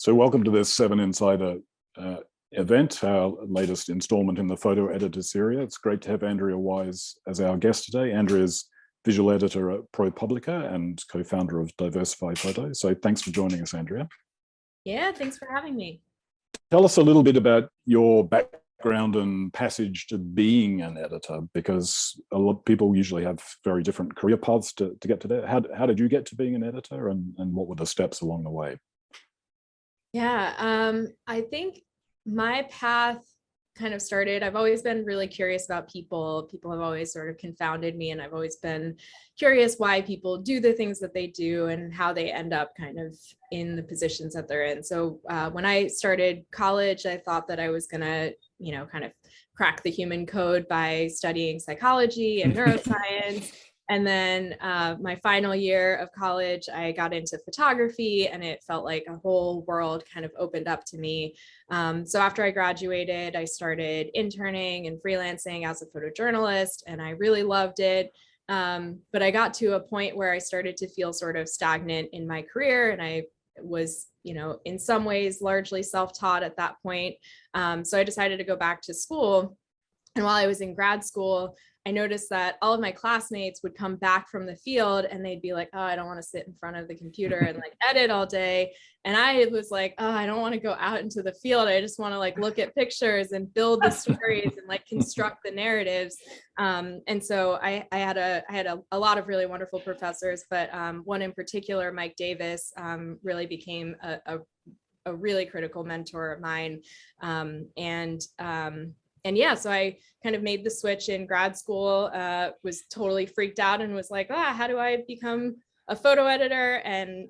So welcome to this 7 Insider event, our latest installment in the photo editor series. It's great to have Andrea Wise as our guest today. Andrea's visual editor at ProPublica and co-founder of Diversify Photo. So thanks for joining us, Andrea. Yeah, thanks for having me. Tell us a little bit about your background and passage to being an editor, because a lot of people usually have very different career paths to get to that. How did you get to being an editor, and what were the steps along the way? Yeah, I think my path kind of started, I've always been really curious about people. People have always sort of confounded me, and I've always been curious why people do the things that they do and how they end up kind of in the positions that they're in. So when I started college, I thought that I was gonna, kind of crack the human code by studying psychology and neuroscience. And then my final year of college, I got into photography, and it felt like a whole world kind of opened up to me. So after I graduated, I started interning and freelancing as a photojournalist, and I really loved it. But I got to a point where I started to feel sort of stagnant in my career, and I was, in some ways largely self-taught at that point. So I decided to go back to school. And while I was in grad school, I noticed that all of my classmates would come back from the field and they'd be like, oh, I don't want to sit in front of the computer and like edit all day. And I was like, oh, I don't want to go out into the field. I just want to like look at pictures and build the stories and like construct the narratives. And so I had a lot of really wonderful professors, but one in particular, Mike Davis, really became a really critical mentor of mine. And yeah, so I kind of made the switch in grad school, was totally freaked out and was like, how do I become a photo editor? And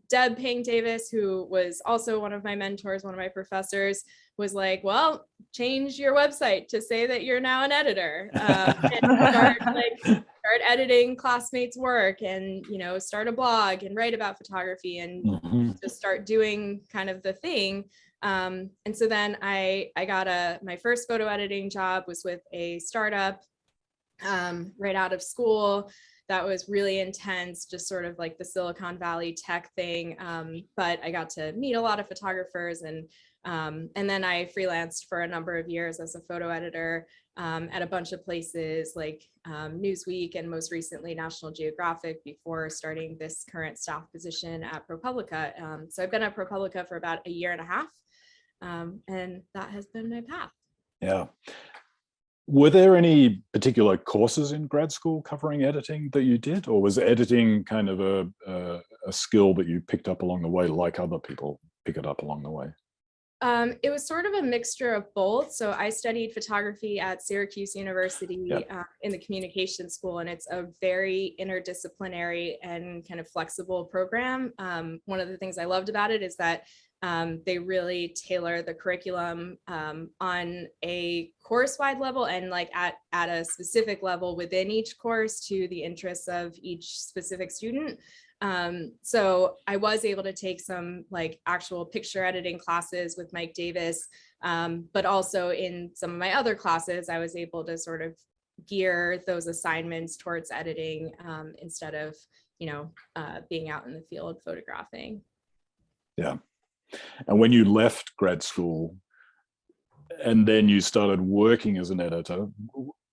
Deb Payne Davis, who was also one of my mentors, one of my professors, was like, well, change your website to say that you're now an editor, and start editing classmates' work, and start a blog and write about photography, and just start doing kind of the thing. And so then I got my first photo editing job was with a startup right out of school. That was really intense, just sort of like the Silicon Valley tech thing. But I got to meet a lot of photographers, and then I freelanced for a number of years as a photo editor at a bunch of places like Newsweek and most recently National Geographic, before starting this current staff position at ProPublica. So I've been at ProPublica for about a year and a half. And that has been my path. Yeah. Were there any particular courses in grad school covering editing that you did, or was editing kind of a skill that you picked up along the way, like other people pick it up along the way? It was sort of a mixture of both. So I studied photography at Syracuse University in the communication school, and it's a very interdisciplinary and kind of flexible program. One of the things I loved about it is that they really tailor the curriculum on a course-wide level and like at a specific level within each course to the interests of each specific student. So I was able to take some like actual picture editing classes with Mike Davis, but also in some of my other classes, I was able to sort of gear those assignments towards editing instead of, being out in the field photographing. Yeah. And when you left grad school and then you started working as an editor,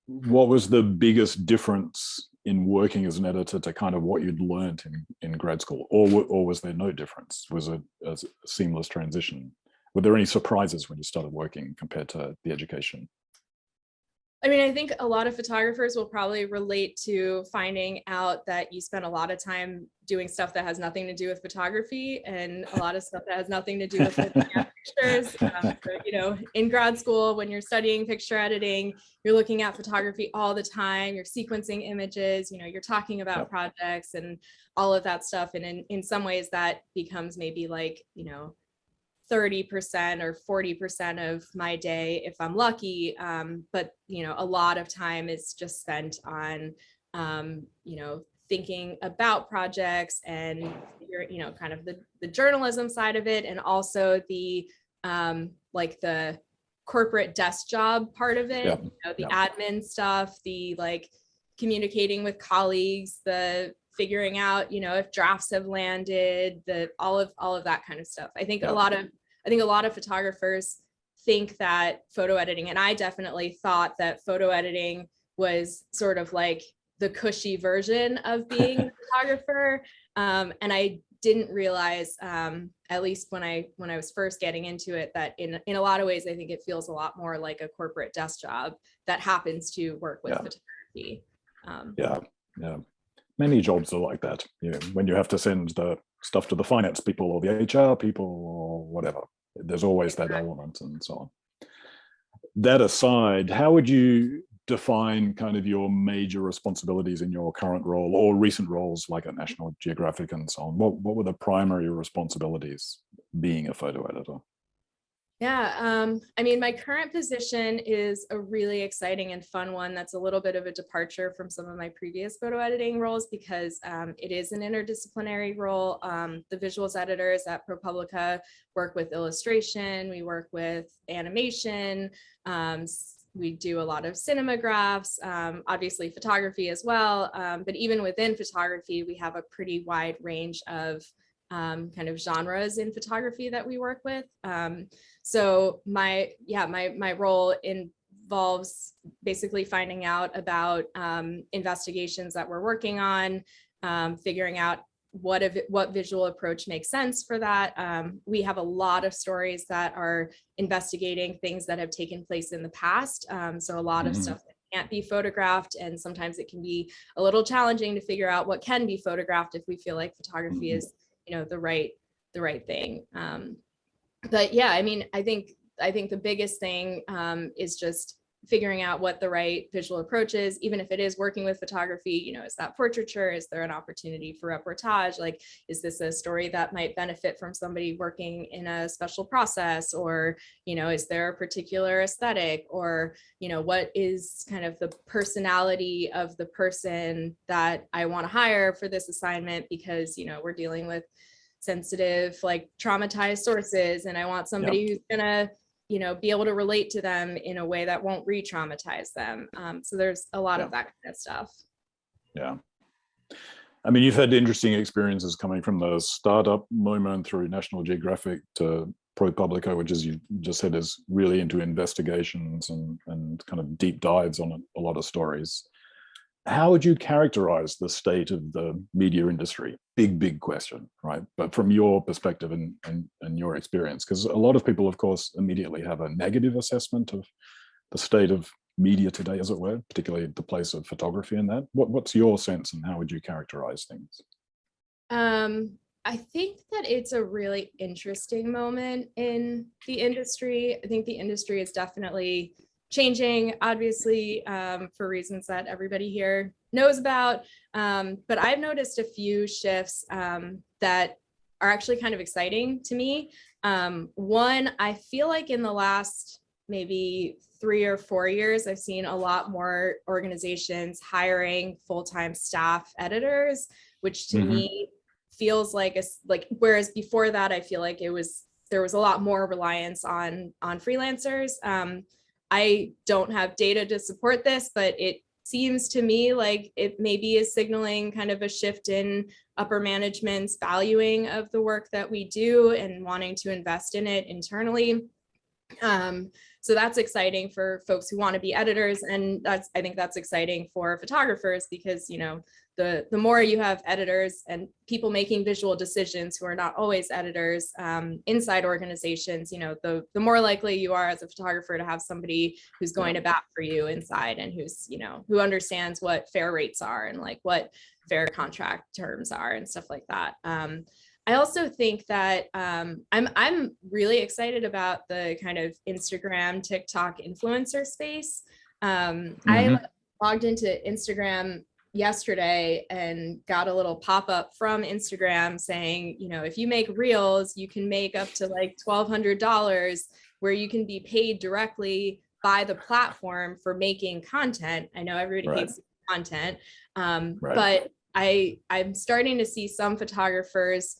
what was the biggest difference in working as an editor to kind of what you'd learned in grad school? Or was there no difference? Was it a seamless transition? Were there any surprises when you started working compared to the education? I mean, I think a lot of photographers will probably relate to finding out that you spend a lot of time doing stuff that has nothing to do with photography and a lot of stuff that has nothing to do with looking at pictures. So, in grad school, when you're studying picture editing, you're looking at photography all the time, you're sequencing images, you're talking about projects and all of that stuff. And in some ways that becomes maybe like, 30% or 40% of my day if I'm lucky. But a lot of time is just spent on thinking about projects and kind of the journalism side of it, and also the like the corporate desk job part of it, the admin stuff, the like communicating with colleagues, the figuring out, if drafts have landed, all of that kind of stuff. I think a lot of photographers think that photo editing, and I definitely thought that photo editing was sort of like the cushy version of being a photographer. And I didn't realize, at least when I was first getting into it, that in a lot of ways, I think it feels a lot more like a corporate desk job that happens to work with photography. Many jobs are like that. When you have to send the stuff to the finance people or the HR people or whatever, there's always that element and so on. That aside, how would you define kind of your major responsibilities in your current role or recent roles like at National Geographic and so on? What were the primary responsibilities being a photo editor? Yeah, I mean, my current position is a really exciting and fun one that's a little bit of a departure from some of my previous photo editing roles because it is an interdisciplinary role. The visuals editors at ProPublica work with illustration, we work with animation, we do a lot of cinemagraphs, obviously photography as well, but even within photography, we have a pretty wide range of kind of genres in photography that we work with. So my role involves basically finding out about investigations that we're working on, figuring out what visual approach makes sense for that. We have a lot of stories that are investigating things that have taken place in the past. So a lot of stuff that can't be photographed, and sometimes it can be a little challenging to figure out what can be photographed if we feel like photography is the right thing. But yeah, I mean, I think the biggest thing is just figuring out what the right visual approach is, even if it is working with photography. Is that portraiture? Is there an opportunity for reportage? Like, is this a story that might benefit from somebody working in a special process? Or, is there a particular aesthetic? Or, what is kind of the personality of the person that I want to hire for this assignment? Because, we're dealing with sensitive, like traumatized sources, and I want somebody who's gonna be able to relate to them in a way that won't re-traumatize them. So there's a lot of that kind of stuff. Yeah. I mean, you've had interesting experiences coming from the startup moment through National Geographic to ProPublica, which, as you just said, is really into investigations and kind of deep dives on a lot of stories. How would you characterize the state of the media industry? Big question, right? But from your perspective and your experience, because a lot of people, of course, immediately have a negative assessment of the state of media today, as it were, particularly the place of photography in that. What's your sense and how would you characterize things? I think that it's a really interesting moment in the industry. I think the industry is definitely changing, obviously, for reasons that everybody here knows about. But I've noticed a few shifts that are actually kind of exciting to me. One, I feel like in the last maybe 3 or 4 years, I've seen a lot more organizations hiring full-time staff editors, which to me feels like whereas before that, I feel like there was a lot more reliance on freelancers. I don't have data to support this, but it seems to me like it maybe is signaling kind of a shift in upper management's valuing of the work that we do and wanting to invest in it internally. So that's exciting for folks who want to be editors, and I think that's exciting for photographers because the more you have editors and people making visual decisions who are not always editors inside organizations, the more likely you are as a photographer to have somebody who's going to bat for you inside, and who's, who understands what fair rates are and like what fair contract terms are and stuff like that. I also think that I'm really excited about the kind of Instagram, TikTok influencer space. I logged into Instagram yesterday and got a little pop-up from Instagram saying, if you make reels, you can make up to like $1,200, where you can be paid directly by the platform for making content. I know everybody hates content, but I'm starting to see some photographers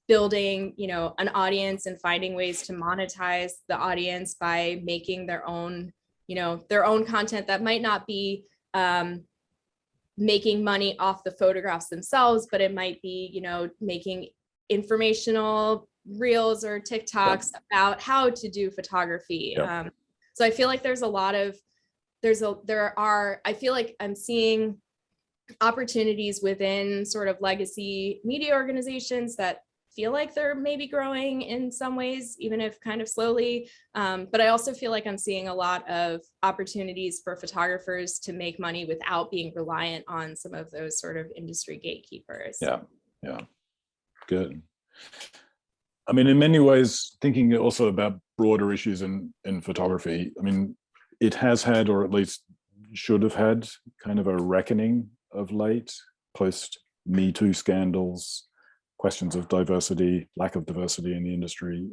building, an audience and finding ways to monetize the audience by making their own content that might not be making money off the photographs themselves, but it might be, making informational reels or TikToks about how to do photography. So I feel like there's a lot of, I feel like I'm seeing opportunities within sort of legacy media organizations that feel like they're maybe growing in some ways, even if kind of slowly. But I also feel like I'm seeing a lot of opportunities for photographers to make money without being reliant on some of those sort of industry gatekeepers. Yeah, good. I mean, in many ways, thinking also about broader issues in photography, I mean, it has had, or at least should have had, kind of a reckoning of late, post Me Too scandals, questions of diversity, lack of diversity in the industry.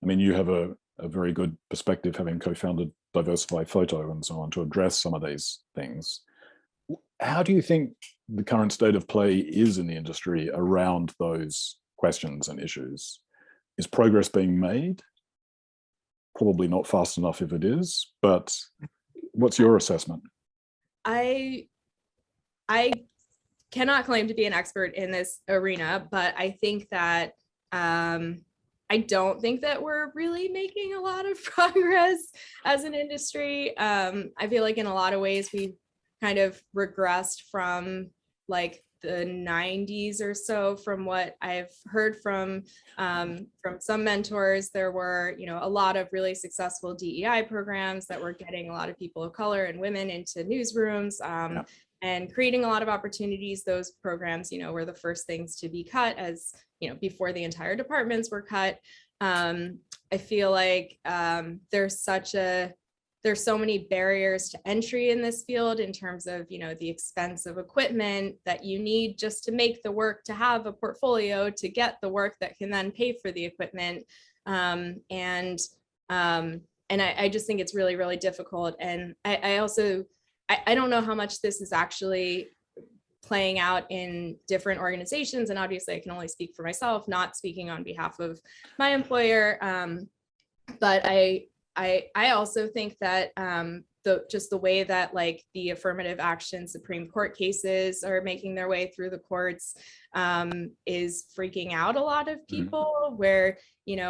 I mean, you have a very good perspective, having co-founded Diversify Photo and so on, to address some of these things. How do you think the current state of play is in the industry around those questions and issues? Is progress being made? Probably not fast enough if it is, but what's your assessment? I cannot claim to be an expert in this arena, but I think that I don't think that we're really making a lot of progress as an industry. I feel like in a lot of ways we've kind of regressed from like the 90s or so. From what I've heard from some mentors, there were, a lot of really successful DEI programs that were getting a lot of people of color and women into newsrooms. And creating a lot of opportunities. Those programs, were the first things to be cut, as before the entire departments were cut. I feel like there's so many barriers to entry in this field in terms of, the expense of equipment that you need just to make the work, to have a portfolio, to get the work that can then pay for the equipment. And I just think it's really, really difficult. And I also don't know how much this is actually playing out in different organizations. And obviously I can only speak for myself, not speaking on behalf of my employer. But I also think that the way that like the affirmative action Supreme Court cases are making their way through the courts is freaking out a lot of people, where,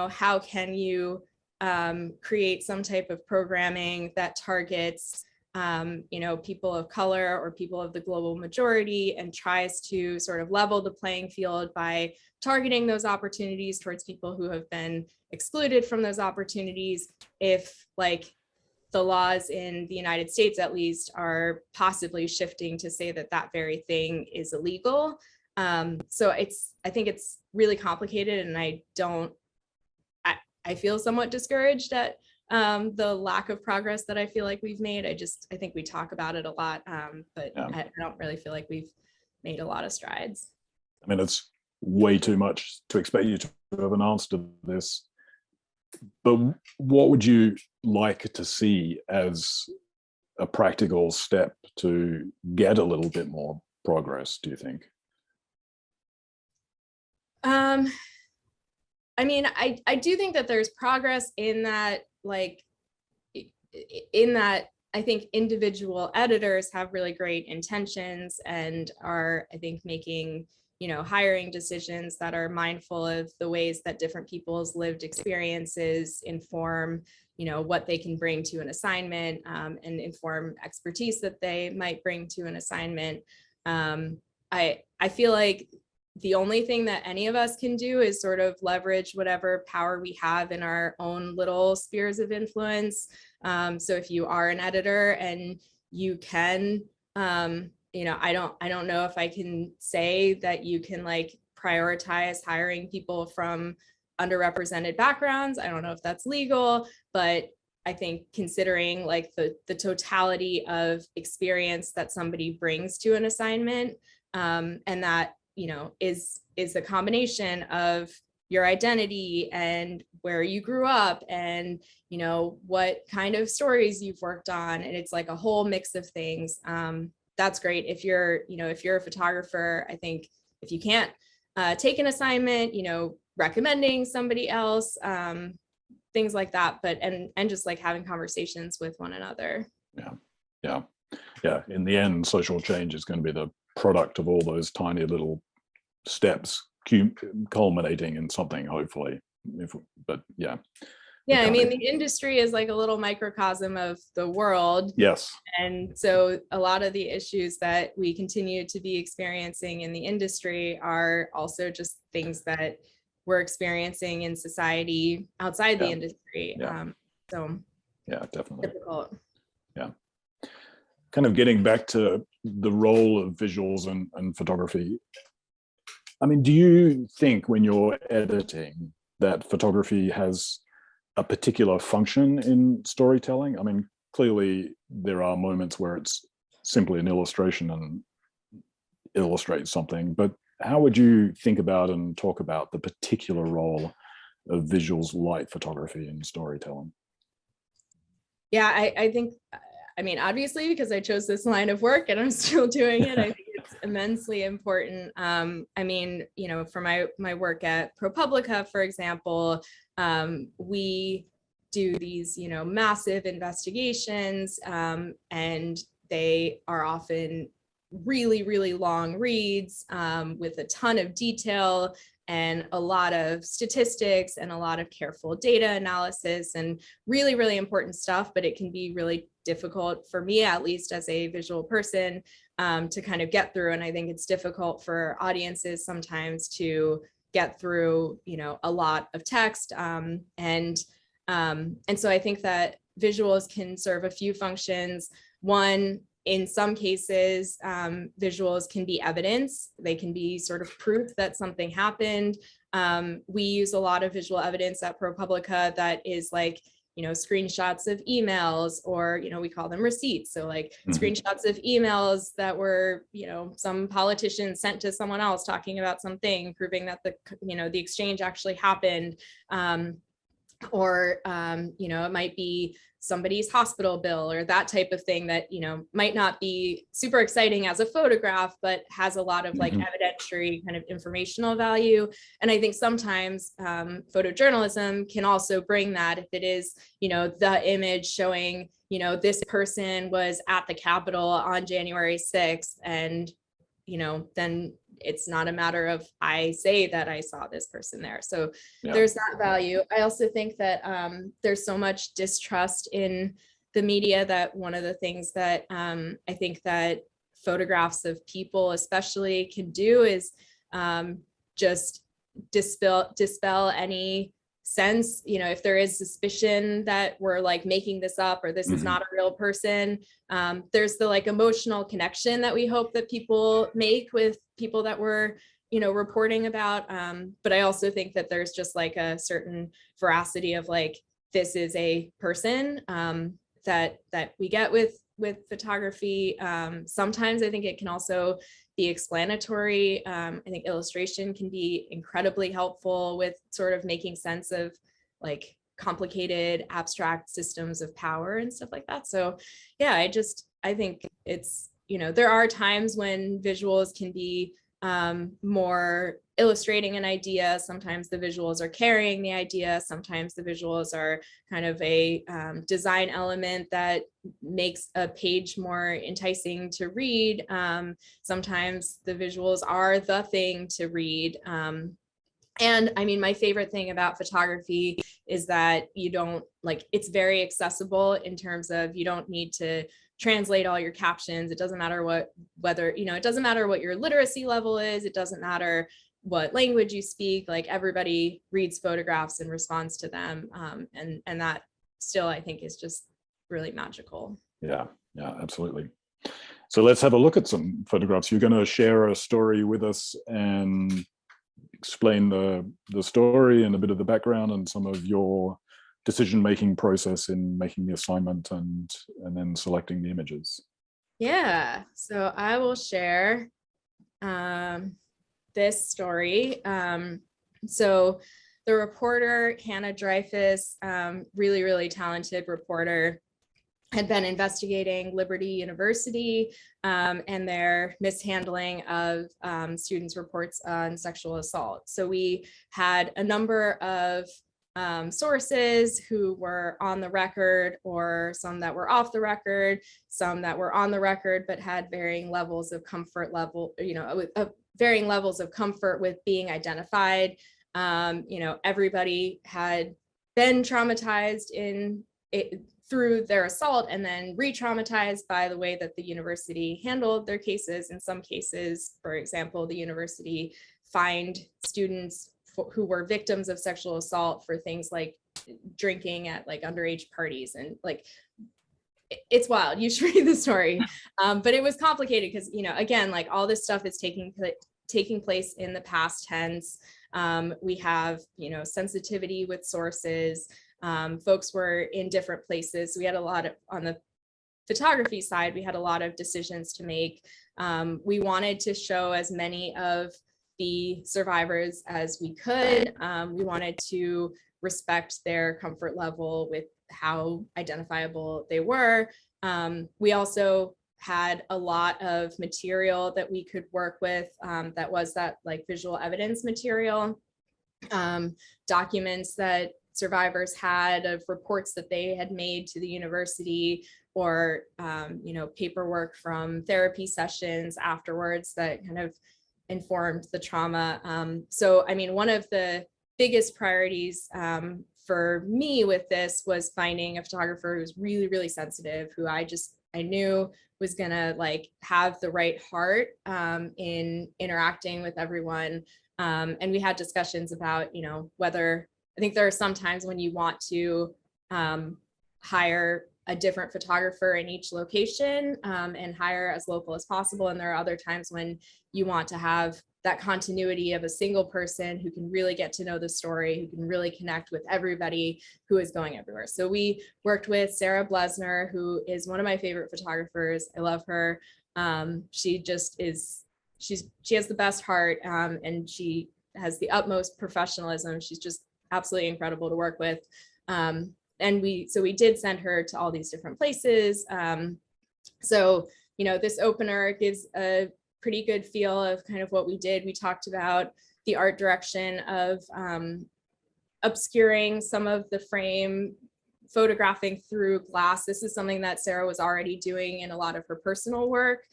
how can you create some type of programming that targets people of color or people of the global majority, and tries to sort of level the playing field by targeting those opportunities towards people who have been excluded from those opportunities, if like the laws in the United States at least are possibly shifting to say that that very thing is illegal. So I think it's really complicated, and I feel somewhat discouraged at the lack of progress that I feel like we've made. I think we talk about it a lot, but I don't really feel like we've made a lot of strides. I mean, it's way too much to expect you to have an answer to this, but what would you like to see as a practical step to get a little bit more progress, do you think? I mean, I do think that there's progress in that, like, I think individual editors have really great intentions and are, I think, making, hiring decisions that are mindful of the ways that different people's lived experiences inform, what they can bring to an assignment, and inform expertise that they might bring to an assignment. I feel like the only thing that any of us can do is sort of leverage whatever power we have in our own little spheres of influence. So if you are an editor and you can, I don't know if I can say that you can like prioritize hiring people from underrepresented backgrounds. I don't know if that's legal, but I think considering like the totality of experience that somebody brings to an assignment, and that, is a combination of your identity and where you grew up and, what kind of stories you've worked on. And it's like a whole mix of things. That's great. If you're a photographer, I think if you can't take an assignment, recommending somebody else, things like that, but and just like having conversations with one another. Yeah. In the end, social change is going to be the product of all those tiny little steps culminating in something, hopefully. I mean, the industry is like a little microcosm of the world. Yes. And so a lot of the issues that we continue to be experiencing in the industry are also just things that we're experiencing in society outside the industry. Definitely. Difficult. Yeah. Kind of getting back to the role of visuals and photography. I mean, do you think when you're editing that photography has a particular function in storytelling? I mean, clearly there are moments where it's simply an illustration and illustrates something, but how would you think about and talk about the particular role of visuals like photography in storytelling? Yeah, I think, I mean, obviously, because I chose this line of work and I'm still doing it, I think it's immensely important. I mean, for my work at ProPublica, for example, we do these, massive investigations, and they are often really, really long reads with a ton of detail and a lot of statistics and a lot of careful data analysis and really, really important stuff, but it can be really difficult for me, at least as a visual person, to kind of get through. And I think it's difficult for audiences sometimes to get through, a lot of text. And so I think that visuals can serve a few functions. One, in some cases, visuals can be evidence. They can be sort of proof that something happened. We use a lot of visual evidence at ProPublica that is like, screenshots of emails, or, we call them receipts. So like screenshots of emails that were, some politician sent to someone else talking about something, proving that the exchange actually happened. Or, it might be somebody's hospital bill or that type of thing that, might not be super exciting as a photograph, but has a lot of like evidentiary kind of informational value. And I think sometimes photojournalism can also bring that, if it is, the image showing, this person was at the Capitol on January 6th, and, then it's not a matter of I say that I saw this person there. So there's that value. I also think that there's so much distrust in the media that one of the things that I think that photographs of people especially can do is just dispel any sense, if there is suspicion that we're like making this up or this is not a real person, there's the like emotional connection that we hope that people make with people that we're reporting about, but I also think that there's just like a certain veracity of like, this is a person that we get with photography. Sometimes I think it can also be explanatory. I think illustration can be incredibly helpful with sort of making sense of like complicated abstract systems of power and stuff like that. So yeah, I think it's, there are times when visuals can be more illustrating an idea. Sometimes the visuals are carrying the idea. Sometimes the visuals are kind of a design element that makes a page more enticing to read. Sometimes the visuals are the thing to read. And I mean, my favorite thing about photography is that you don't like, it's very accessible in terms of you don't need to translate all your captions. It doesn't matter whether, you know, it doesn't matter what your literacy level is. It doesn't matter what language you speak. Like, everybody reads photographs and responds to them. And that still, I think, is just really magical. Yeah, absolutely. So let's have a look at some photographs. You're going to share a story with us and explain the story and a bit of the background and some of your decision-making process in making the assignment and then selecting the images. Yeah, so I will share this story. So the reporter, Hannah Dreyfus, really, really talented reporter, had been investigating Liberty University and their mishandling of students' reports on sexual assault. So we had a number of sources who were on the record, or some that were off the record, some that were on the record but had varying levels of comfort level, you know, with varying levels of comfort with being identified. You know, everybody had been traumatized through their assault and then re-traumatized by the way that the university handled their cases. In some cases, for example, the university fined students who were victims of sexual assault for things like drinking at like underage parties, and like, it's wild. You should read the story. But it was complicated because, you know, again, like, all this stuff is taking place in the past tense. We have, you know, sensitivity with sources. Folks were in different places. We had a lot of, on the photography side, we had a lot of decisions to make. We wanted to show as many of the survivors as we could. We wanted to respect their comfort level with how identifiable they were. We also had a lot of material that we could work with, that was that like visual evidence material, documents that survivors had of reports that they had made to the university, or you know, paperwork from therapy sessions afterwards that kind of informed the trauma. So I mean, one of the biggest priorities for me with this was finding a photographer who's really, really sensitive, who I knew was gonna like have the right heart in interacting with everyone. And we had discussions about, you know, whether, I think there are some times when you want to hire a different photographer in each location and hire as local as possible. And there are other times when you want to have that continuity of a single person who can really get to know the story, who can really connect with everybody who is going everywhere. So we worked with Sarah Blesner, who is one of my favorite photographers. I love her. She just is, she has the best heart, and she has the utmost professionalism. She's just absolutely incredible to work with. And we did send her to all these different places. So, you know, this opener gives a pretty good feel of kind of what we did. We talked about the art direction of obscuring some of the frame, photographing through glass. This is something that Sarah was already doing in a lot of her personal work,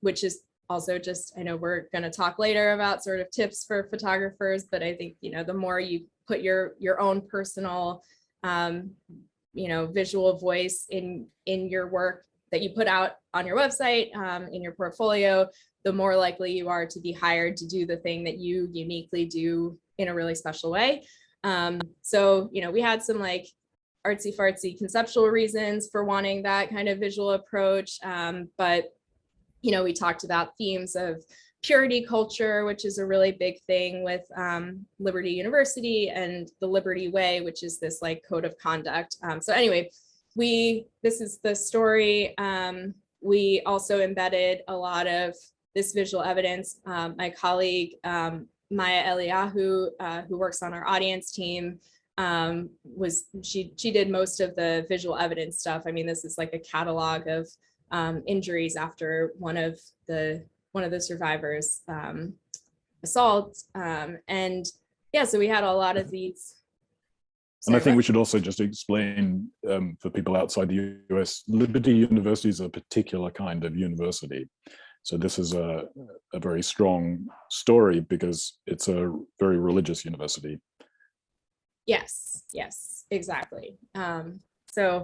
which is also just, I know we're going to talk later about sort of tips for photographers, but I think, you know, the more you put your own personal you know, visual voice in your work that you put out on your website, in your portfolio, the more likely you are to be hired to do the thing that you uniquely do in a really special way. So, you know, we had some like artsy fartsy conceptual reasons for wanting that kind of visual approach. But, you know, we talked about themes of purity culture, which is a really big thing with Liberty University, and the Liberty Way, which is this like code of conduct. So anyway, this is the story. We also embedded a lot of this visual evidence. My colleague, Maya Eliyahu, who works on our audience team, she did most of the visual evidence stuff. I mean, this is like a catalog of injuries after one of the survivors' assault. And yeah, so we had a lot of these. And I think we should also just explain for people outside the US, Liberty University is a particular kind of university. So this is a very strong story because it's a very religious university. Yes, exactly. So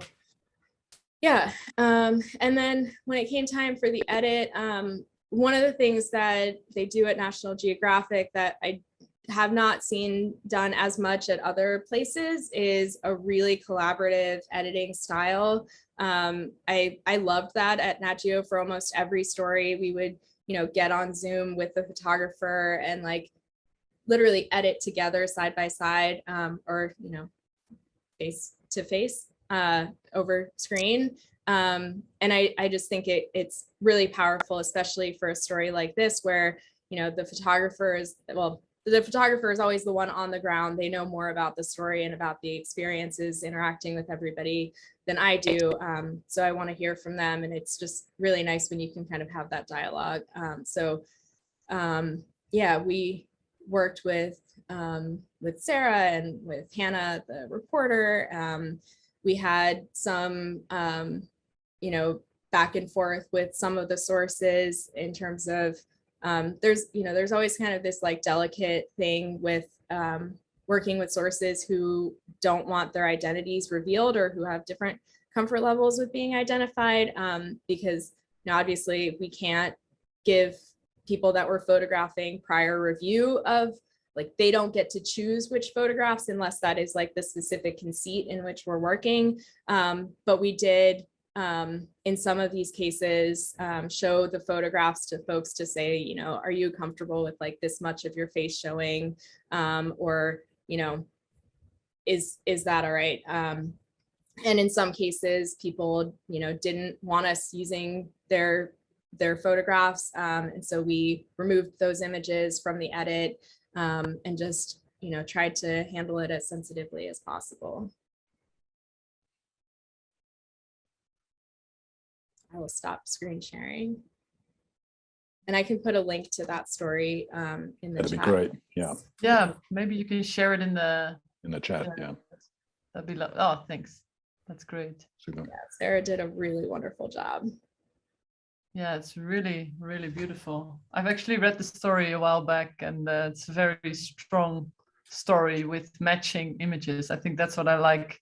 yeah, and then when it came time for the edit, one of the things that they do at National Geographic that I have not seen done as much at other places is a really collaborative editing style. I loved that at Nat Geo. For almost every story, we would, get on Zoom with the photographer and like literally edit together side by side, or face to face over screen. And I just think it's really powerful, especially for a story like this, where the photographer is always the one on the ground. They know more about the story and about the experiences interacting with everybody than I do. So I want to hear from them, and it's just really nice when you can kind of have that dialogue. Yeah, we worked with Sarah and with Hannah, the reporter. We had some, back and forth with some of the sources in terms of there's always kind of this like delicate thing with working with sources who don't want their identities revealed or who have different comfort levels with being identified, because obviously we can't give people that we're photographing prior review of, like, they don't get to choose which photographs unless that is like the specific conceit in which we're working. But we did, in some of these cases, show the photographs to folks to say, are you comfortable with like this much of your face showing, or, is that all right? And in some cases, people, didn't want us using their photographs. And so we removed those images from the edit, and just, tried to handle it as sensitively as possible. I will stop screen sharing. And I can put a link to that story in the chat. That'd be great. Yeah. Yeah, maybe you can share it in the chat. Yeah. That'd be lovely. Oh, thanks. That's great. Super. Yeah, Sarah did a really wonderful job. Yeah, it's really, really beautiful. I've actually read the story a while back, and it's a very strong story with matching images. I think that's what I like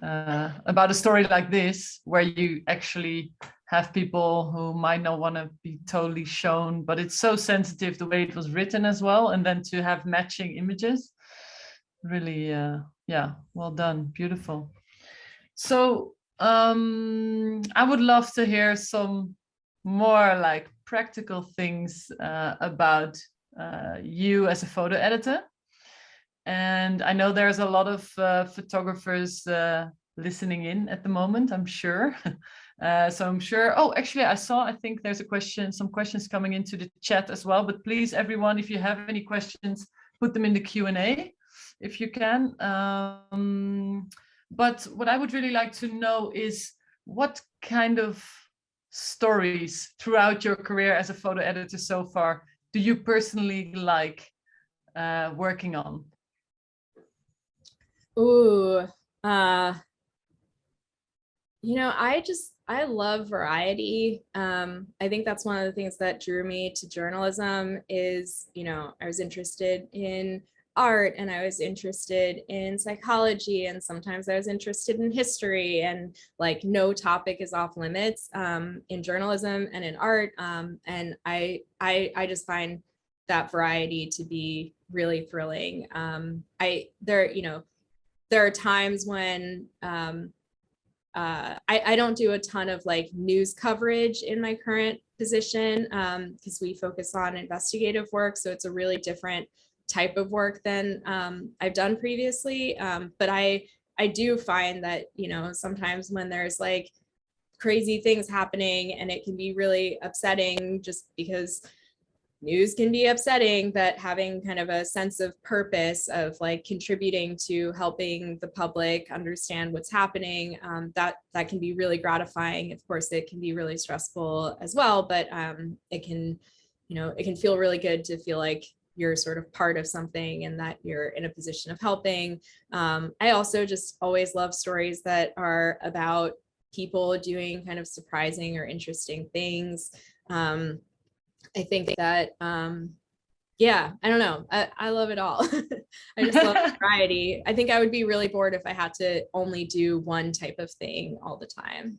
about a story like this, where you actually have people who might not want to be totally shown, but it's so sensitive the way it was written as well. And then to have matching images, really, yeah, well done. Beautiful. So I would love to hear some more like practical things about you as a photo editor. And I know there's a lot of photographers listening in at the moment, I'm sure. So I'm sure, oh, actually I think there's some questions coming into the chat as well, but please everyone, if you have any questions, put them in the Q&A if you can. But what I would really like to know is what kind of stories throughout your career as a photo editor so far do you personally like working on? Ooh, I love variety. I think that's one of the things that drew me to journalism is, I was interested in art, and I was interested in psychology, and sometimes I was interested in history, and like no topic is off limits in journalism and in art. And I just find that variety to be really thrilling. There are times when I don't do a ton of like news coverage in my current position because we focus on investigative work. So it's a really different type of work than I've done previously. But I do find that, sometimes when there's like crazy things happening, and it can be really upsetting just because news can be upsetting, that having kind of a sense of purpose of like contributing to helping the public understand what's happening, that can be really gratifying. Of course, it can be really stressful as well, but it can feel really good to feel like you're sort of part of something and that you're in a position of helping. I also just always love stories that are about people doing kind of surprising or interesting things. I think that, yeah, I don't know. I love it all. I just love variety. I think I would be really bored if I had to only do one type of thing all the time.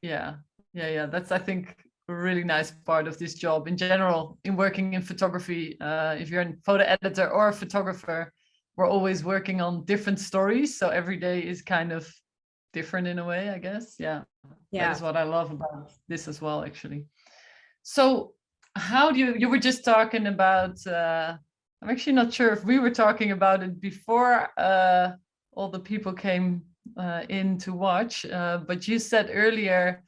Yeah. That's, I think, a really nice part of this job in general, in working in photography. If you're a photo editor or a photographer, we're always working on different stories. So every day is kind of different in a way, I guess. Yeah. That is what I love about this as well, actually. So how do you were just talking about, I'm actually not sure if we were talking about it before all the people came in to watch, but you said earlier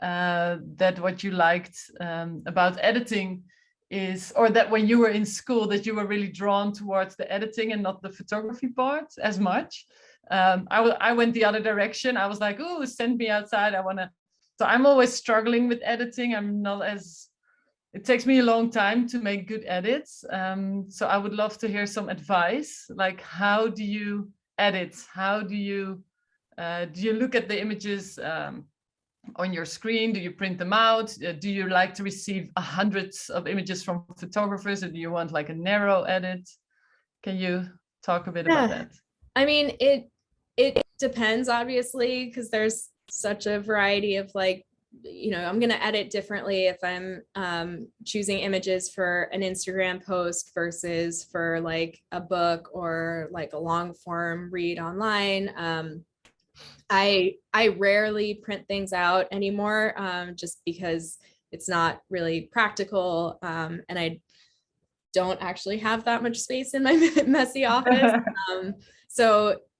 that what you liked about editing is, or that when you were in school, that you were really drawn towards the editing and not the photography part as much. I went the other direction. I was like, oh, send me outside. I want to. So I'm always struggling with editing. I'm not as, it takes me a long time to make good edits. So I would love to hear some advice. Like, how do you edit? How do you look at the images on your screen? Do you print them out? Do you like to receive hundreds of images from photographers, or do you want like a narrow edit? Can you talk a bit about that? I mean, it depends, obviously, because there's such a variety of, like, you know, I'm going to edit differently if I'm choosing images for an Instagram post versus for like a book or like a long form read online. I rarely print things out anymore, just because it's not really practical, and I don't actually have that much space in my messy office.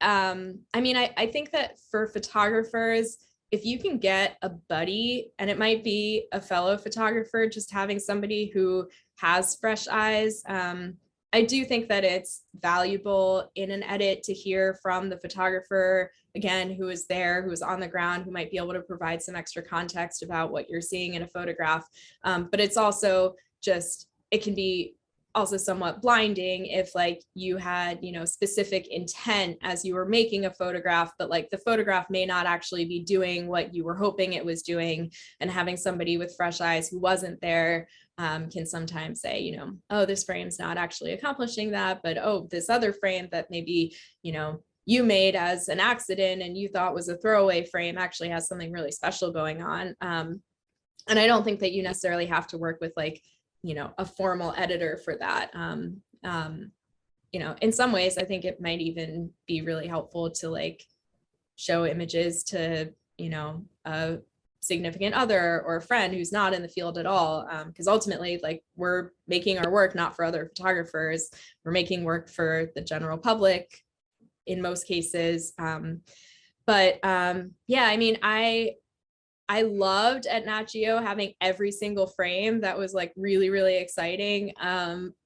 I mean, I think that for photographers, if you can get a buddy, and it might be a fellow photographer, just having somebody who has fresh eyes, I do think that it's valuable in an edit to hear from the photographer, again, who is there, who is on the ground, who might be able to provide some extra context about what you're seeing in a photograph. But it's also just, it can be also somewhat blinding if like you had, you know, specific intent as you were making a photograph, but like the photograph may not actually be doing what you were hoping it was doing, and having somebody with fresh eyes who wasn't there can sometimes say, you know, oh, this frame's not actually accomplishing that, but oh, this other frame that maybe, you know, you made as an accident and you thought was a throwaway frame actually has something really special going on. And I don't think that you necessarily have to work with like, you know, a formal editor for that. You know, in some ways, I think it might even be really helpful to like show images to, you know, a significant other or a friend who's not in the field at all. Because ultimately, like, we're making our work not for other photographers, we're making work for the general public in most cases. Yeah, I mean, I loved at Nat Geo having every single frame. That was like really, really exciting.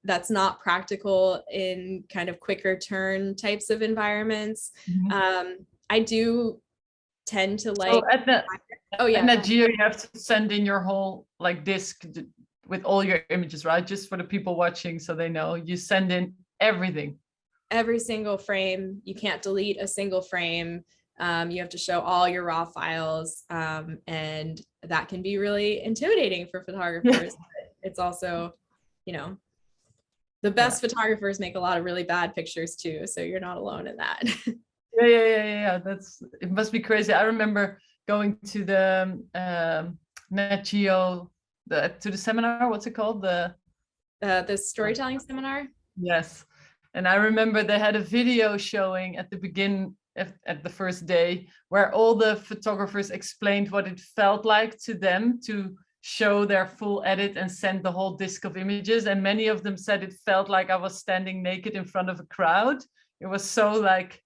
That's not practical in kind of quicker turn types of environments. I do tend to like, at Nat Geo, you have to send in your whole like disk with all your images, right? Just for the people watching, so they know you send in everything. Every single frame. You can't delete a single frame. You have to show all your raw files, and that can be really intimidating for photographers. It's also, you know, the best photographers make a lot of really bad pictures too, so you're not alone in that. Yeah. It must be crazy. I remember going to the Nat Geo, to the seminar. What's it called? The storytelling seminar. Yes, and I remember they had a video showing at the beginning. At the first day, where all the photographers explained what it felt like to them to show their full edit and send the whole disc of images. And many of them said it felt like I was standing naked in front of a crowd. It was so like,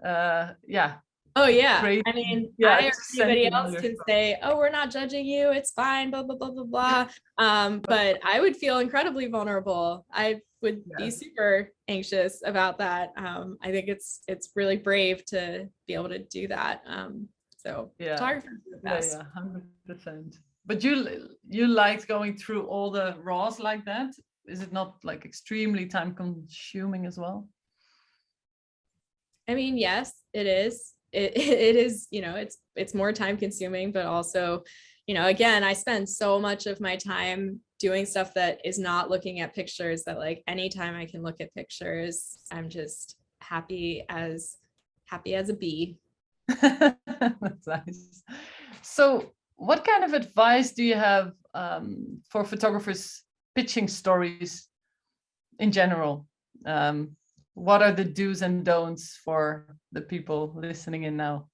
yeah. Oh yeah. Crazy. I mean, yeah, I or anybody else can say, oh, we're not judging you, it's fine, blah, blah, blah, blah, blah. But I would feel incredibly vulnerable. I would be super anxious about that. I think it's really brave to be able to do that. So photographers are the best. Yeah, 100%. But you liked going through all the raws like that? Is it not like extremely time consuming as well? I mean, yes, it is. It is, you know, it's more time consuming, but also, you know, again, I spend so much of my time doing stuff that is not looking at pictures, that like anytime I can look at pictures, I'm just happy as a bee. That's nice. So what kind of advice do you have for photographers pitching stories in general? What are the do's and don'ts for the people listening in now?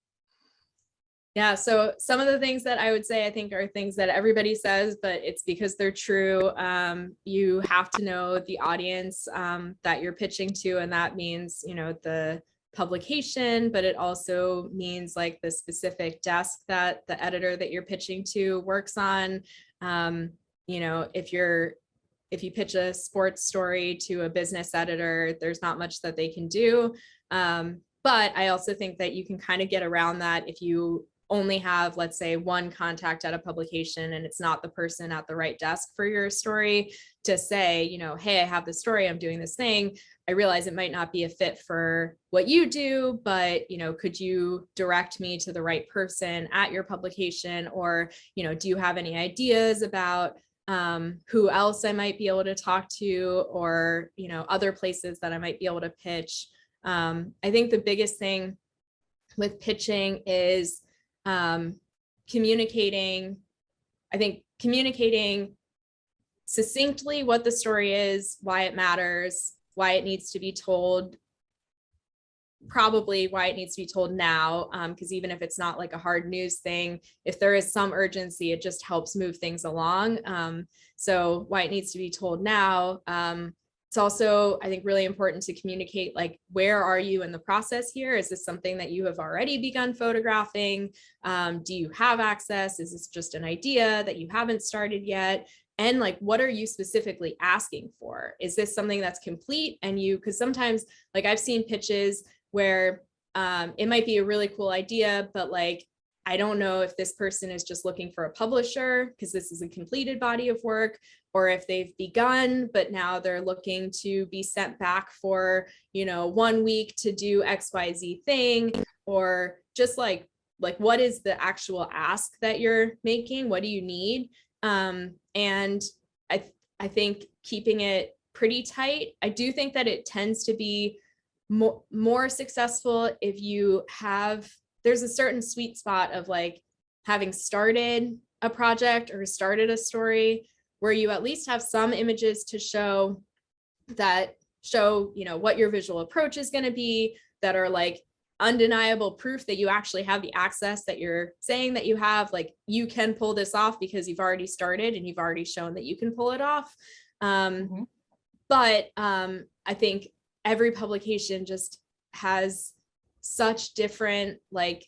Yeah, so some of the things that I would say, I think, are things that everybody says, but it's because they're true. You have to know the audience that you're pitching to, and that means, you know, the publication, but it also means like the specific desk that the editor that you're pitching to works on. You know, if you pitch a sports story to a business editor, there's not much that they can do. But I also think that you can kind of get around that if you only have, let's say, one contact at a publication and it's not the person at the right desk for your story, to say, you know, hey, I have this story, I'm doing this thing. I realize it might not be a fit for what you do, but, you know, could you direct me to the right person at your publication? Or, you know, do you have any ideas about who else I might be able to talk to, or, you know, other places that I might be able to pitch? I think the biggest thing with pitching is communicating succinctly what the story is, why it matters, why it needs to be told, probably why it needs to be told now, because even if it's not like a hard news thing, if there is some urgency, it just helps move things along. So why it needs to be told now. It's also, I think, really important to communicate, like, where are you in the process here? Is this something that you have already begun photographing? Do you have access? Is this just an idea that you haven't started yet? And like, what are you specifically asking for? Is this something that's complete? And because sometimes, like, I've seen pitches where it might be a really cool idea, but like, I don't know if this person is just looking for a publisher because this is a completed body of work, or if they've begun, but now they're looking to be sent back for, you know, 1 week to do XYZ thing, or just like what is the actual ask that you're making? What do you need? And I think keeping it pretty tight. I do think that it tends to be more successful if you there's a certain sweet spot of like having started a project or started a story where you at least have some images to show, you know, what your visual approach is going to be, that are like undeniable proof that you actually have the access that you're saying that you have. Like, you can pull this off because you've already started and you've already shown that you can pull it off. But I think every publication just has such different, like,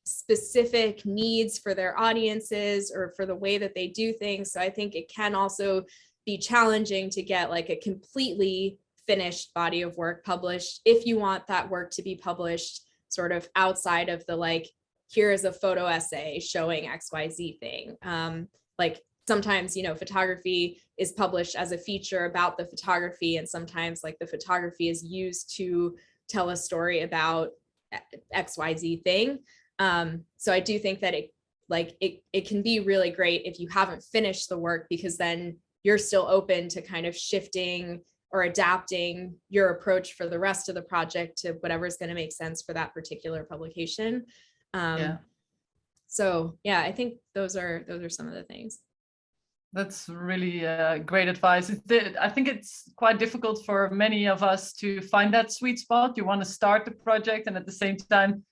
specific needs for their audiences or for the way that they do things. So I think it can also be challenging to get like a completely finished body of work published if you want that work to be published sort of outside of the, like, here is a photo essay showing XYZ thing. Like, sometimes, you know, photography is published as a feature about the photography, and sometimes like the photography is used to tell a story about XYZ thing. So I do think that it can be really great if you haven't finished the work, because then you're still open to kind of shifting or adapting your approach for the rest of the project to whatever's going to make sense for that particular publication. So yeah, I think those are some of the things. That's really great advice. I think it's quite difficult for many of us to find that sweet spot. You want to start the project, and at the same time,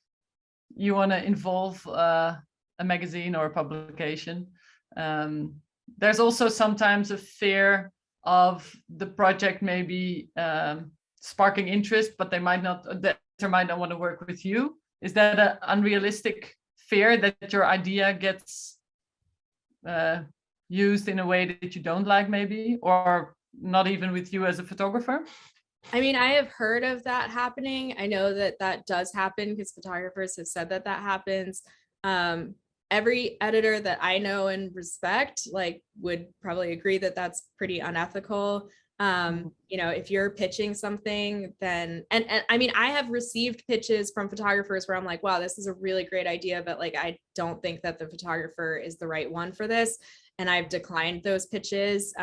you want to involve a magazine or a publication. There's also sometimes a fear of the project maybe sparking interest, but the editor might not want to work with you. Is that an unrealistic fear that your idea gets used in a way that you don't like, maybe, or not even with you as a photographer? I mean, I have heard of that happening. I know that does happen because photographers have said that happens. Every editor that I know and respect, like, would probably agree that that's pretty unethical. You know, if you're pitching something, then, and I mean, I have received pitches from photographers where I'm like, wow, this is a really great idea, but like, I don't think that the photographer is the right one for this. And I've declined those pitches.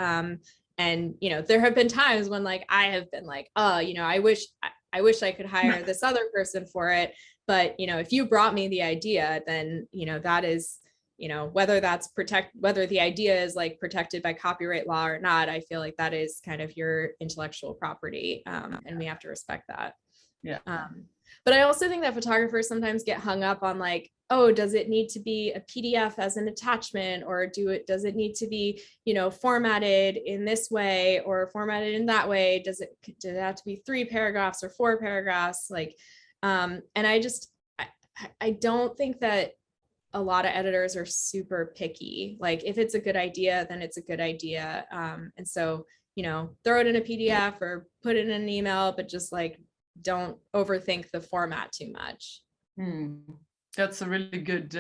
And, you know, there have been times when like, I have been like, oh, you know, I wish I could hire this other person for it. But, you know, if you brought me the idea, then, you know, that is, you know, whether the idea is like protected by copyright law or not, I feel like that is kind of your intellectual property. And we have to respect that. Yeah. But I also think that photographers sometimes get hung up on like, oh, does it need to be a PDF as an attachment, or does it need to be, you know, formatted in this way or formatted in that way? Does it have to be 3 paragraphs or 4 paragraphs? Like, and I don't think that a lot of editors are super picky. Like if it's a good idea, then it's a good idea. And so, you know, throw it in a PDF or put it in an email, but just like, don't overthink the format too much. That's a really good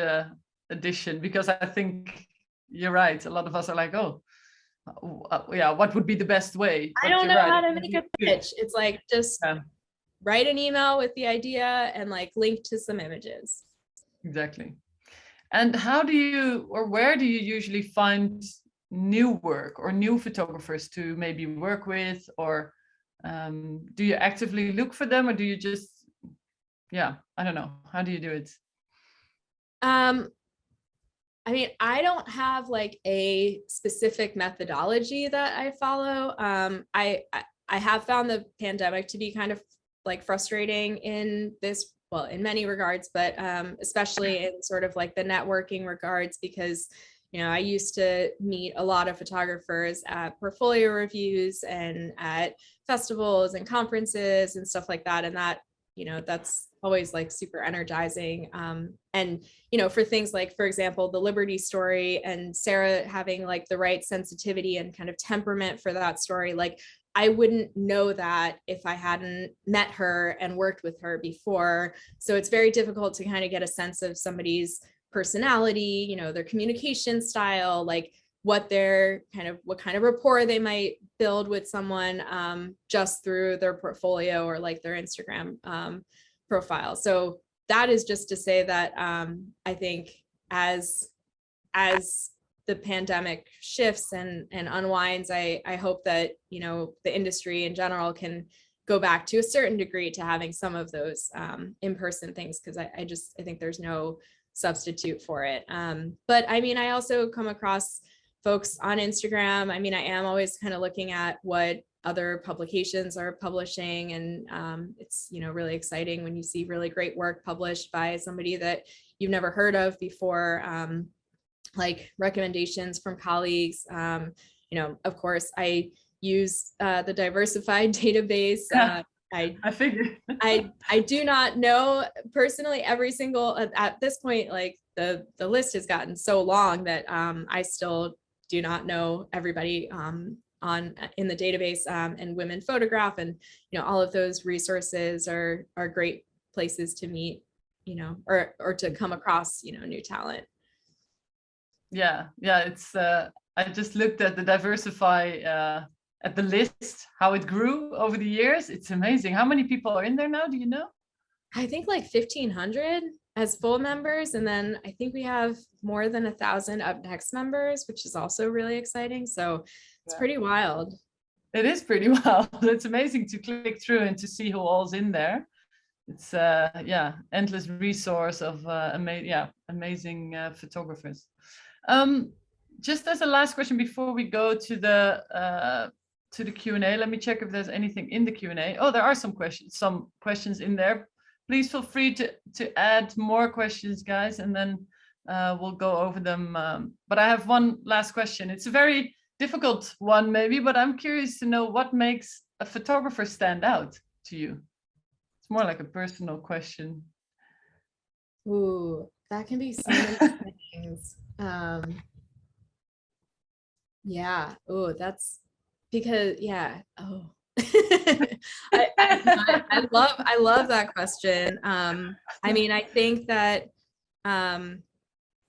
addition, because I think you're right. A lot of us are like, oh, yeah, what would be the best way? I don't know how to make a pitch. It's like, just write an email with the idea and like link to some images. Exactly. And how do you, or where do you usually find new work or new photographers to maybe work with, or do you actively look for them, or do you just, I don't know. How do you do it? I mean, I don't have like a specific methodology that I follow. I have found the pandemic to be kind of like frustrating in this, well, in many regards, but especially in sort of like the networking regards, because, you know, I used to meet a lot of photographers at portfolio reviews and at festivals and conferences and stuff like that. And that, you know, that's always like super energizing. And, you know, for things like, for example, the Liberty story and Sarah having like the right sensitivity and kind of temperament for that story, like I wouldn't know that if I hadn't met her and worked with her before. So it's very difficult to kind of get a sense of somebody's personality, you know, their communication style, like what kind of rapport they might build with someone just through their portfolio or like their Instagram profile. So that is just to say that I think as the pandemic shifts and unwinds, I hope that, you know, the industry in general can go back to a certain degree to having some of those in-person things, because I think there's no substitute for it. But I mean, I also come across folks on Instagram. I mean, I am always kind of looking at what other publications are publishing, and it's, you know, really exciting when you see really great work published by somebody that you've never heard of before, like recommendations from colleagues. You know, of course, I use the diversified database. I figured. I do not know personally every single, at this point, like the list has gotten so long that I still do not know everybody in the database, and Women Photograph, and, you know, all of those resources are great places to meet, you know, or to come across, you know, new talent. Yeah, it's I just looked at the Diversify at the list, how it grew over the years. It's amazing. How many people are in there now? Do you know? I think like 1,500 as full members. And then I think we have more than 1,000 up next members, which is also really exciting. So it's pretty wild. It is pretty wild. It's amazing to click through and to see who all's in there. It's endless resource of amazing photographers. Just as a last question before we go to the Q&A, let me check if there's anything in the Q&A. Oh, there are some questions in there. Please feel free to add more questions, guys, and then we'll go over them. But I have one last question. It's a very difficult one, maybe, but I'm curious to know what makes a photographer stand out to you. It's more like a personal question. Ooh, that can be so many things. Yeah. Oh, that's because, yeah. Oh, I love that question. I mean, I think that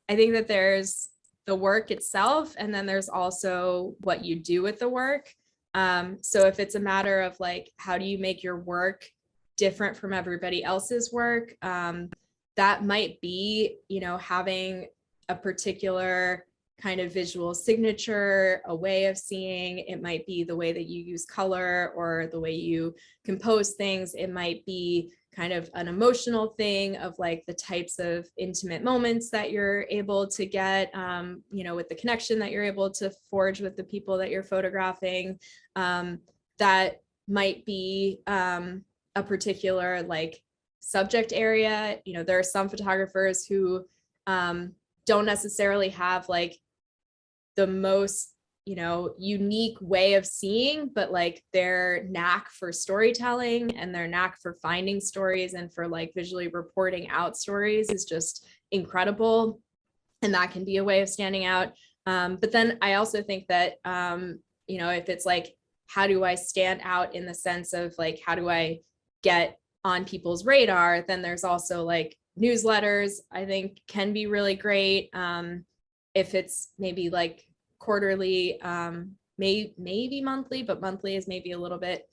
there's the work itself, and then there's also what you do with the work. So if it's a matter of like, how do you make your work different from everybody else's work, that might be, you know, having a particular kind of visual signature, a way of seeing. It might be the way that you use color or the way you compose things. It might be kind of an emotional thing of like the types of intimate moments that you're able to get, you know, with the connection that you're able to forge with the people that you're photographing. That might be a particular like subject area. You know, there are some photographers who don't necessarily have like the most, you know, unique way of seeing, but like their knack for storytelling and their knack for finding stories and for like visually reporting out stories is just incredible. And that can be a way of standing out. But then I also think that, you know, if it's like, how do I stand out in the sense of like, how do I get on people's radar? Then there's also like newsletters, I think can be really great. If it's maybe like quarterly, maybe monthly, but monthly is maybe a little bit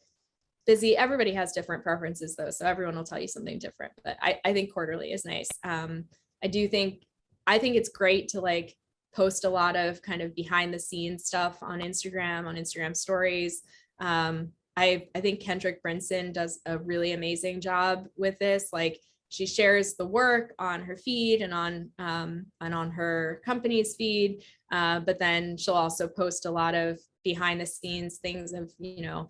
busy. Everybody has different preferences though, so everyone will tell you something different, but I think quarterly is nice. I think it's great to like post a lot of kind of behind the scenes stuff on Instagram stories. I think Kendrick Brinson does a really amazing job with this. Like, she shares the work on her feed and on her company's feed, but then she'll also post a lot of behind the scenes things of, you know,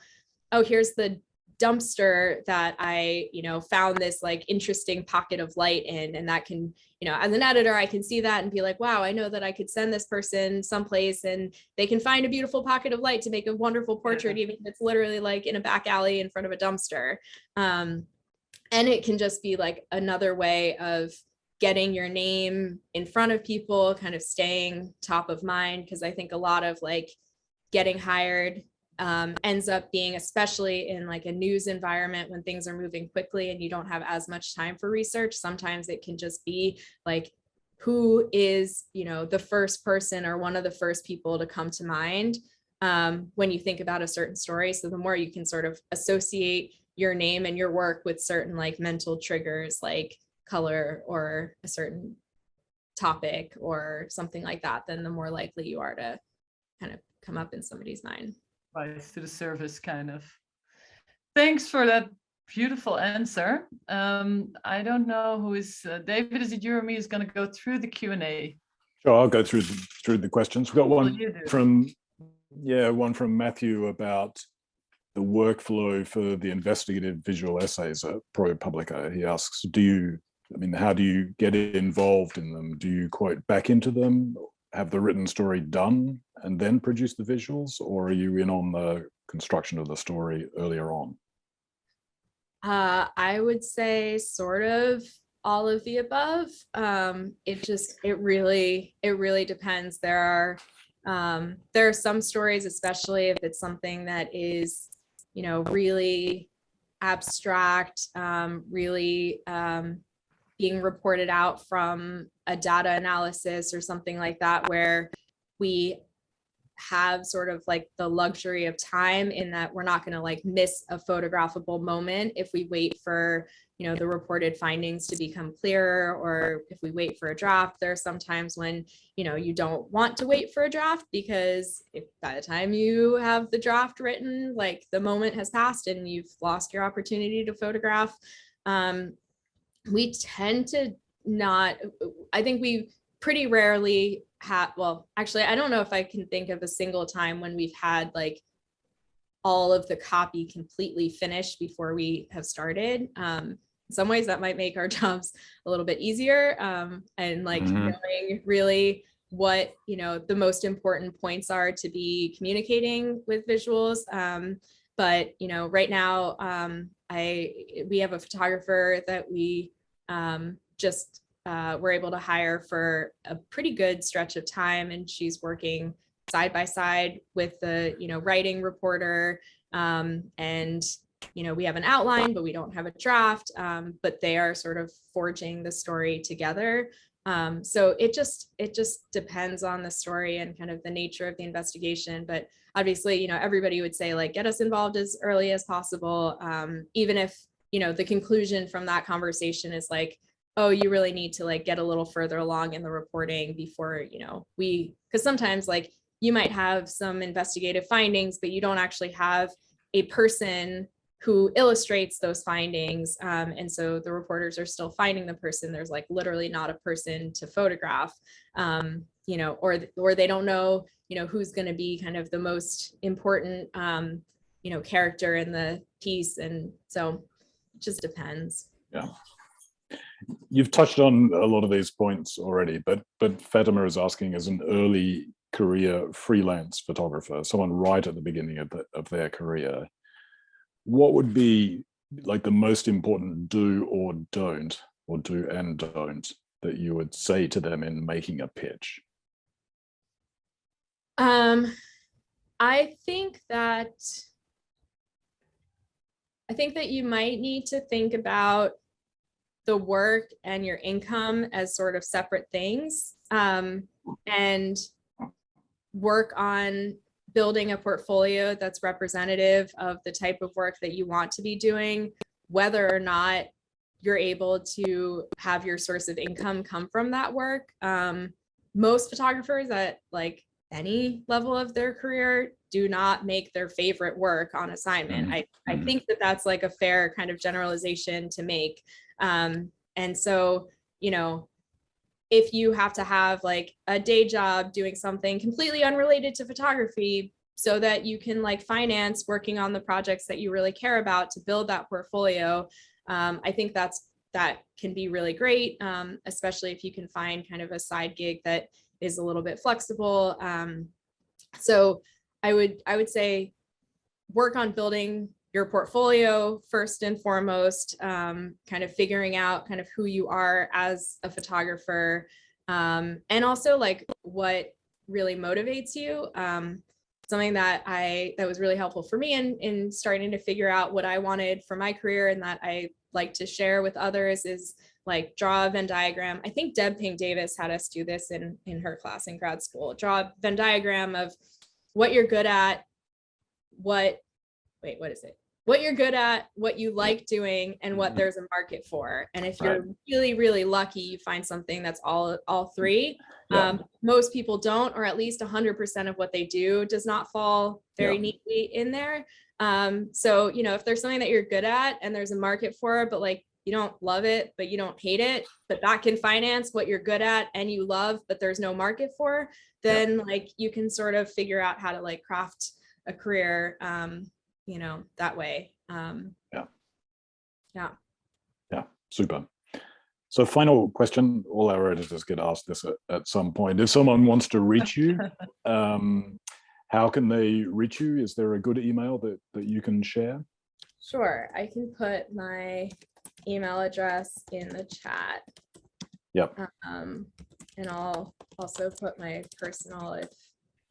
oh, here's the dumpster that I, you know, found this like interesting pocket of light in. And that can, you know, as an editor, I can see that and be like, wow, I know that I could send this person someplace and they can find a beautiful pocket of light to make a wonderful portrait, even if it's literally like in a back alley in front of a dumpster. And it can just be like another way of getting your name in front of people, kind of staying top of mind. Because I think a lot of like getting hired ends up being, especially in like a news environment when things are moving quickly and you don't have as much time for research. Sometimes it can just be like, who is, you know, the first person or one of the first people to come to mind when you think about a certain story. So the more you can sort of associate your name and your work with certain like mental triggers like color or a certain topic or something like that, then the more likely you are to kind of come up in somebody's mind. Rise to the service, kind of. Thanks for that beautiful answer. I don't know who is David. Is it you or me who's going to go through the Q&A? Sure, I'll go through the questions. We've got one from Matthew about the workflow for the investigative visual essays at ProPublica. He asks, how do you get involved in them? Do you quote back into them, have the written story done, and then produce the visuals? Or are you in on the construction of the story earlier on? I would say sort of all of the above. It really depends. There are some stories, especially if it's something that is, you know, really abstract, really being reported out from a data analysis or something like that, where we have sort of like the luxury of time in that we're not going to like miss a photographable moment if we wait for, you know, the reported findings to become clearer, or if we wait for a draft. There are some times when, you know, you don't want to wait for a draft, because if by the time you have the draft written, like the moment has passed and you've lost your opportunity to photograph. We tend to not, I think we pretty rarely have, well, actually, I don't know if I can think of a single time when we've had like all of the copy completely finished before we have started. In some ways that might make our jobs a little bit easier, and like knowing really what, you know, the most important points are to be communicating with visuals. But, you know, right now, we have a photographer that we just were able to hire for a pretty good stretch of time, and she's working side by side with the, you know, writing reporter, and, you know, we have an outline, but we don't have a draft, but they are sort of forging the story together. So it just depends on the story and kind of the nature of the investigation. But obviously, everybody would say like, get us involved as early as possible. Even if, the conclusion from that conversation is like, oh, you really need to like get a little further along in the reporting before, because sometimes like you might have some investigative findings, but you don't actually have a person who illustrates those findings. And so the reporters are still finding the person. There's like literally not a person to photograph, or they don't know, who's going to be kind of the most important, character in the piece. And so it just depends. Yeah. You've touched on a lot of these points already, but Fatima is asking, as an early career freelance photographer, someone right at the beginning of their career, what would be like the most important do or don't, or do and don't, that you would say to them in making a pitch? I think that you might need to think about the work and your income as sort of separate things, and work on building a portfolio that's representative of the type of work that you want to be doing, whether or not you're able to have your source of income come from that work. Most photographers at like any level of their career do not make their favorite work on assignment. I think that that's like a fair kind of generalization to make. And so, if you have to have like a day job doing something completely unrelated to photography so that you can like finance working on the projects that you really care about to build that portfolio, I think that can be really great, especially if you can find kind of a side gig that is a little bit flexible. So I would say work on building your portfolio first and foremost, kind of figuring out kind of who you are as a photographer, and also like what really motivates you. Something that was really helpful for me in starting to figure out what I wanted for my career and that I like to share with others is like draw a Venn diagram. I think Deb Ping Davis had us do this in her class in grad school. Draw a Venn diagram of what you're good at, what you're good at, what you like doing, and what there's a market for. And if you're really, really lucky, you find something that's all three. Yeah. Most people don't, or at least 100% of what they do does not fall very neatly in there. So, if there's something that you're good at and there's a market for it, but like you don't love it, but you don't hate it, but that can finance what you're good at and you love, but there's no market for, then like you can sort of figure out how to like craft a career, that way. Yeah, super. So final question, all our editors get asked this at some point. If someone wants to reach you, how can they reach you? Is there a good email that you can share? Sure, I can put my email address in the chat. Yep. And I'll also put my personal if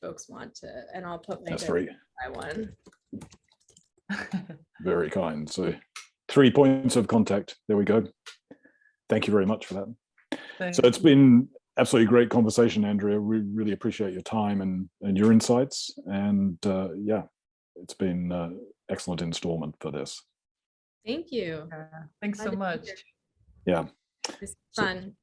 folks want to, and I'll put my one. Very kind. So 3 points of contact. There we go. Thank you very much for that. So it's been absolutely great conversation, Andrea. We really appreciate your time and your insights. And it's been an excellent installment for this. Thank you. Thanks so much. Yeah. It's fun.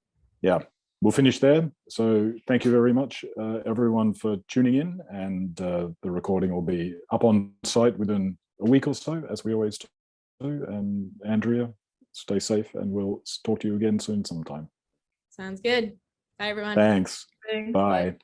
We'll finish there. So thank you very much, everyone, for tuning in. And the recording will be up on site within a week or so, as we always do. And Andrea, stay safe, and we'll talk to you again soon sometime. Sounds good. Bye, everyone. Thanks. Bye.